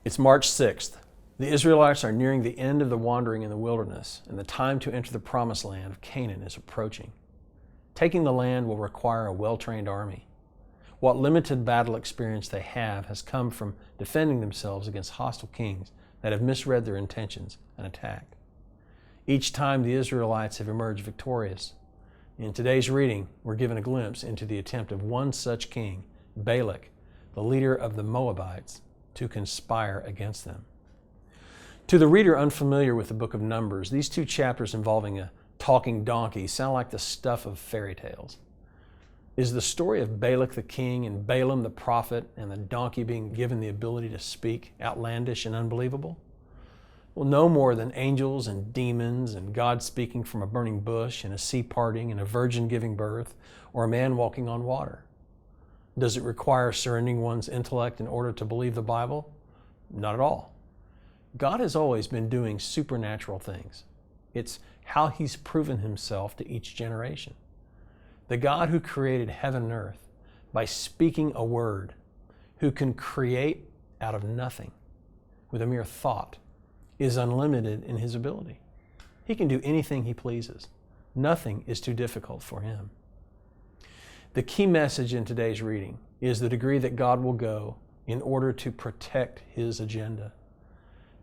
It's March 6th. The Israelites are nearing the end of the wandering in the wilderness, and the time to enter the promised land of Canaan is approaching. Taking the land will require a well-trained army. What limited battle experience they have has come from defending themselves against hostile kings that have misread their intentions and attacked. Each time the Israelites have emerged victorious. In today's reading, we're given a glimpse into the attempt of one such king, Balak, the leader of the Moabites, to conspire against them. To the reader unfamiliar with the book of Numbers, these two chapters involving a talking donkey sound like the stuff of fairy tales. Is the story of Balak the king and Balaam the prophet and the donkey being given the ability to speak outlandish and unbelievable? Well, no more than angels and demons and God speaking from a burning bush and a sea parting and a virgin giving birth or a man walking on water. Does it require surrendering one's intellect in order to believe the Bible? Not at all. God has always been doing supernatural things. It's how He's proven Himself to each generation. The God who created heaven and earth by speaking a word, who can create out of nothing with a mere thought, is unlimited in His ability. He can do anything He pleases. Nothing is too difficult for Him. The key message in today's reading is the degree that God will go in order to protect His agenda.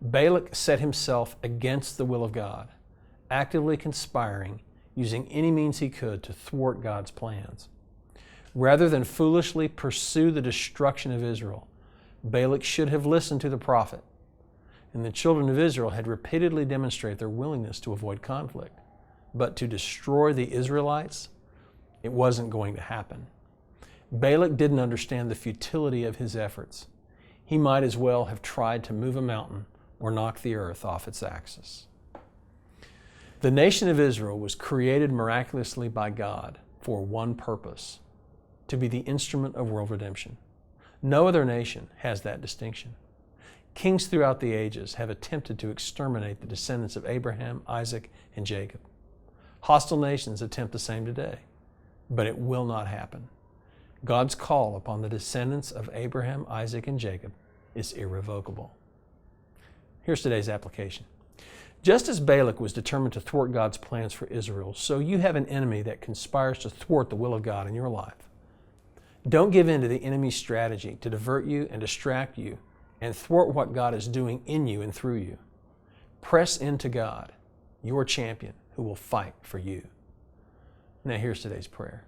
Balak set himself against the will of God, actively conspiring, using any means he could to thwart God's plans. Rather than foolishly pursue the destruction of Israel, Balak should have listened to the prophet. And the children of Israel had repeatedly demonstrated their willingness to avoid conflict. But to destroy the Israelites, it wasn't going to happen. Balak didn't understand the futility of his efforts. He might as well have tried to move a mountain or knock the earth off its axis. The nation of Israel was created miraculously by God for one purpose: to be the instrument of world redemption. No other nation has that distinction. Kings throughout the ages have attempted to exterminate the descendants of Abraham, Isaac, and Jacob. Hostile nations attempt the same today, but it will not happen. God's call upon the descendants of Abraham, Isaac, and Jacob is irrevocable. Here's today's application. Just as Balak was determined to thwart God's plans for Israel, so you have an enemy that conspires to thwart the will of God in your life. Don't give in to the enemy's strategy to divert you and distract you and thwart what God is doing in you and through you. Press into God, your champion, who will fight for you. Now here's today's prayer.